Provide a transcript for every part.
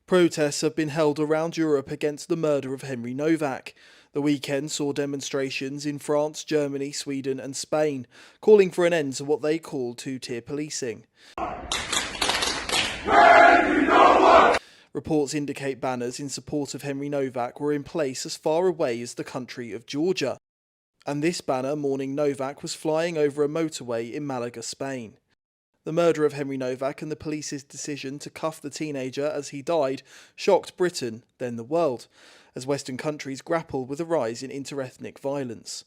Protests have been held around Europe against the murder of Henry Nowak. The weekend saw demonstrations in France, Germany, Sweden and Spain, calling for an end to what they call two-tier policing. Reports indicate banners in support of Henry Nowak were in place as far away as the country of Georgia. And this banner mourning Nowak was flying over a motorway in Malaga, Spain. The murder of Henry Nowak and the police's decision to cuff the teenager as he died shocked Britain, then the world, as Western countries grapple with a rise in interethnic violence.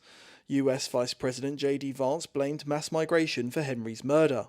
US Vice President J.D. Vance blamed mass migration for Henry's murder.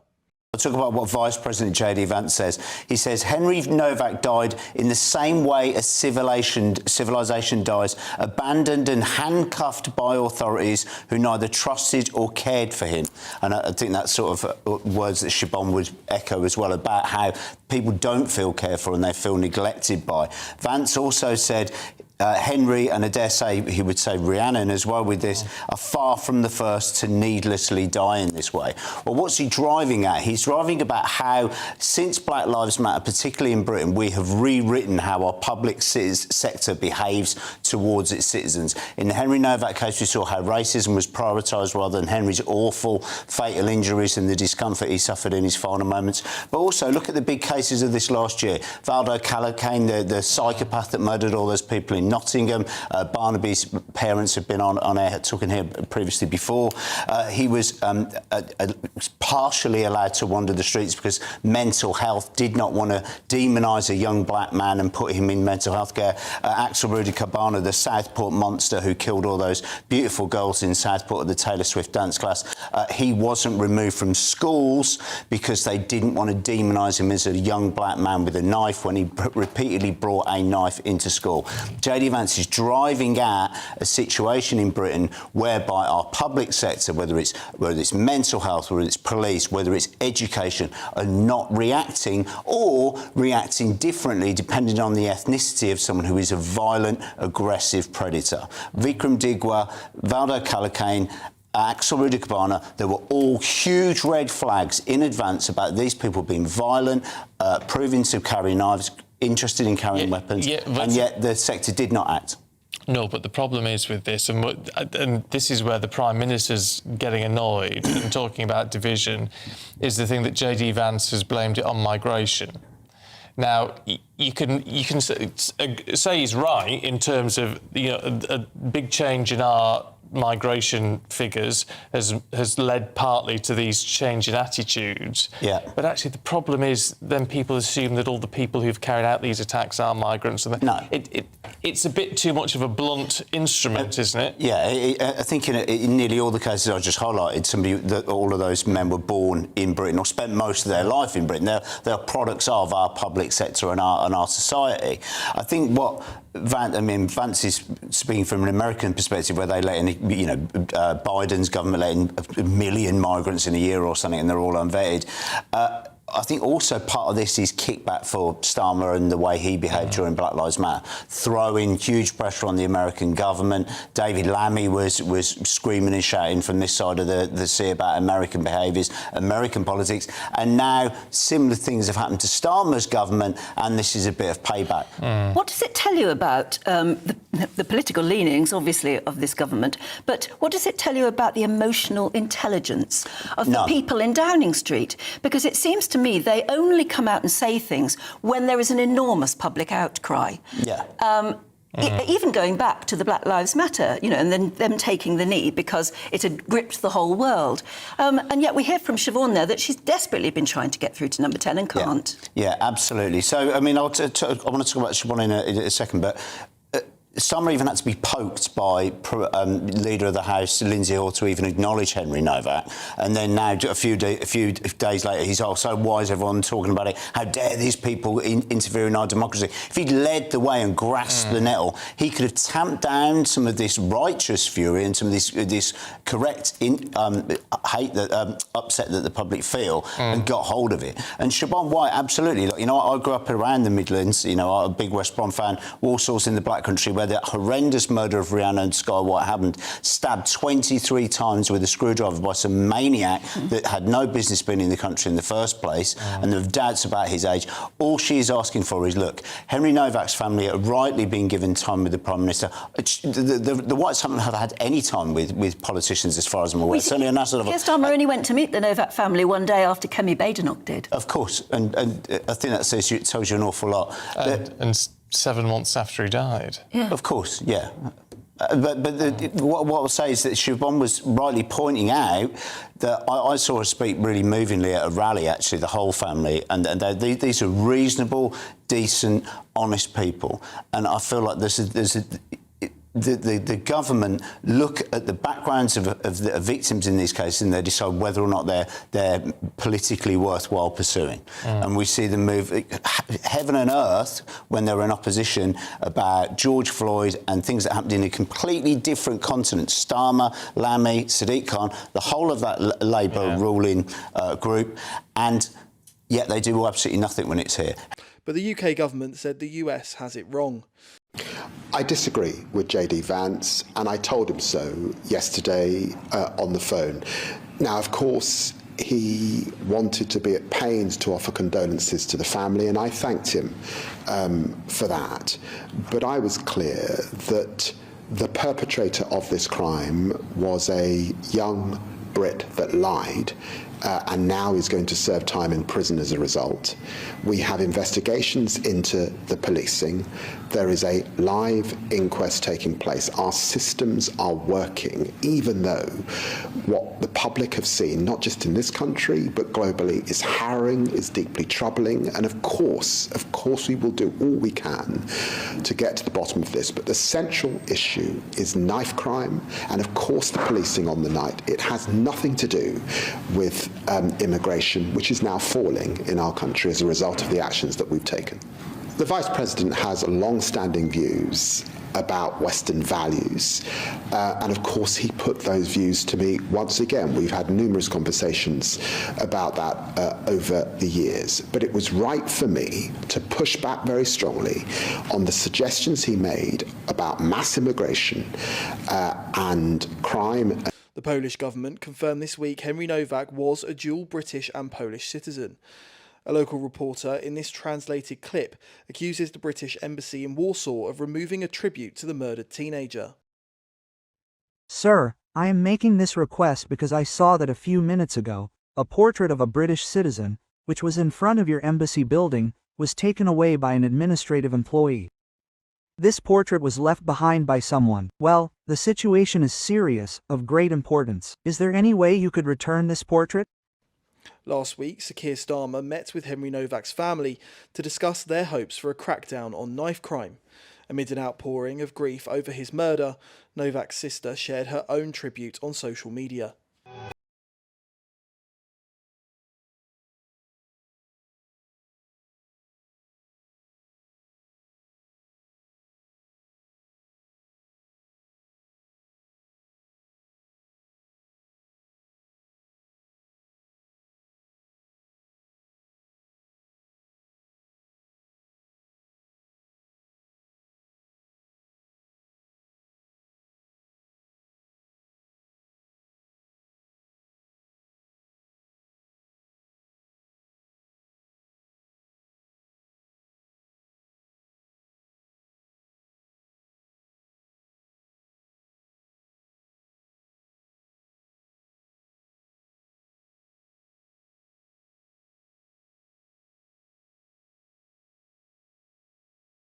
I'll talk about what Vice President J.D. Vance says. He says Henry Nowak died in the same way as civilization dies, abandoned and handcuffed by authorities who neither trusted or cared for him. And I think that's sort of words that Siobhan would echo as well, about how people don't feel cared for and they feel neglected by. Vance also said Henry, and I dare say he would say Rhiannon as well with this, are far from the first to needlessly die in this way. Well, what's he driving at? He's driving about how, since Black Lives Matter, particularly in Britain, we have rewritten how our public sector behaves towards its citizens. In the Henry Nowak case, we saw how racism was prioritised rather than Henry's awful, fatal injuries and the discomfort he suffered in his final moments. But also, look at the big cases of this last year. Valdo Calacane, the psychopath that murdered all those people in Nottingham. Barnaby's parents have been on air talking here previously before. He was partially allowed to wander the streets because mental health did not want to demonise a young black man and put him in mental health care. Axel Rudy Cabana, the Southport monster who killed all those beautiful girls in Southport at the Taylor Swift dance class, he wasn't removed from schools because they didn't want to demonise him as a young black man with a knife when he repeatedly brought a knife into school. J.D. Vance is driving at a situation in Britain whereby our public sector, whether it's mental health, whether it's police, whether it's education, are not reacting or reacting differently depending on the ethnicity of someone who is a violent, aggressive predator. Vikram Digwa, Valdo Calacane, Axel Rudy Cabana, there were all huge red flags in advance about these people being violent, proving to carry knives, interested in carrying weapons, and yet the sector did not act. No, but the problem is with this, and this is where the Prime Minister's getting annoyed and talking about division, is the thing that J.D. Vance has blamed it on migration. Now, you can say he's right in terms of a big change in our migration figures has led partly to these change in attitudes. Yeah. But actually the problem is then people assume that all the people who've carried out these attacks are migrants. And no. It's a bit too much of a blunt instrument, isn't it? Yeah, I think in nearly all the cases I just highlighted, all of those men were born in Britain or spent most of their life in Britain. They're products of our public sector and our society. I think what Vance is speaking from an American perspective, where they let in, Biden's government let in 1 million migrants in a year or something, and they're all unvetted. I think also part of this is kickback for Starmer and the way he behaved during Black Lives Matter, throwing huge pressure on the American government. David Lammy was screaming and shouting from this side of the sea about American behaviours, American politics, and now similar things have happened to Starmer's government, and this is a bit of payback. What does it tell you about the political leanings, obviously, of this government, but what does it tell you about the emotional intelligence of the people in Downing Street? Because it seems to me they only come out and say things when there is an enormous public outcry. Yeah. Even going back to the Black Lives Matter, and then them taking the knee because it had gripped the whole world. And yet we hear from Siobhan there that she's desperately been trying to get through to number 10 and can't. Yeah, absolutely. So, I mean, I want to talk about Siobhan in a second, but Starmer even had to be poked by Leader of the House, Lindsay Hoare, to even acknowledge Henry Nowak. And then now, a few days later, he's so why is everyone talking about it? How dare these people interfere in our democracy? If he'd led the way and grasped the nettle, he could have tamped down some of this righteous fury and some of this correct hate, upset that the public feel, and got hold of it. And Siobhan White, absolutely. I grew up around the Midlands. I'm a big West Brom fan. Warsaw's in the Black Country, where where that horrendous murder of Rihanna and Sky White happened, stabbed 23 times with a screwdriver by some maniac that had no business being in the country in the first place, and there are doubts about his age. All she is asking for is, look, Henry Nowak's family are rightly being given time with the Prime Minister. The Whites haven't had any time with politicians, as far as I'm aware. Certainly on that sort of... Keir Starmer only went to meet the Novak family one day after Kemi Badenoch did. Of course, and I think that tells you an awful lot. And 7 months after he died. Yeah. Of course, yeah. What I'll say is that Siobhan was rightly pointing out that I saw her speak really movingly at a rally, actually, the whole family, and these are reasonable, decent, honest people. And I feel like the government look at the backgrounds of the victims in these cases and they decide whether or not they're politically worthwhile pursuing. And we see them move heaven and earth when they're in opposition about George Floyd and things that happened in a completely different continent. Starmer, Lammy, Sadiq Khan, the whole of that Labour ruling group, and yet they do absolutely nothing when it's here. But the UK government said the US has it wrong. I disagree with JD Vance, and I told him so yesterday on the phone. Now, of course, he wanted to be at pains to offer condolences to the family, and I thanked him for that. But I was clear that the perpetrator of this crime was a young Brit that lied, and now is going to serve time in prison as a result. We have investigations into the policing. There is a live inquest taking place. Our systems are working, even though what the public have seen, not just in this country, but globally, is harrowing, is deeply troubling. And of course, we will do all we can to get to the bottom of this. But the central issue is knife crime, and of course the policing on the night. It has nothing to do with immigration, which is now falling in our country as a result of the actions that we've taken. The Vice President has long-standing views about Western values, and of course he put those views to me once again. We've had numerous conversations about that over the years, but it was right for me to push back very strongly on the suggestions he made about mass immigration and crime. The Polish government confirmed this week Henry Nowak was a dual British and Polish citizen. A local reporter in this translated clip accuses the British embassy in Warsaw of removing a tribute to the murdered teenager. Sir, I am making this request because I saw that a few minutes ago, a portrait of a British citizen, which was in front of your embassy building, was taken away by an administrative employee. This portrait was left behind by someone. Well, the situation is serious, of great importance. Is there any way you could return this portrait? Last week, Sir Keir Starmer met with Henry Nowak's family to discuss their hopes for a crackdown on knife crime. Amid an outpouring of grief over his murder, Nowak's sister shared her own tribute on social media.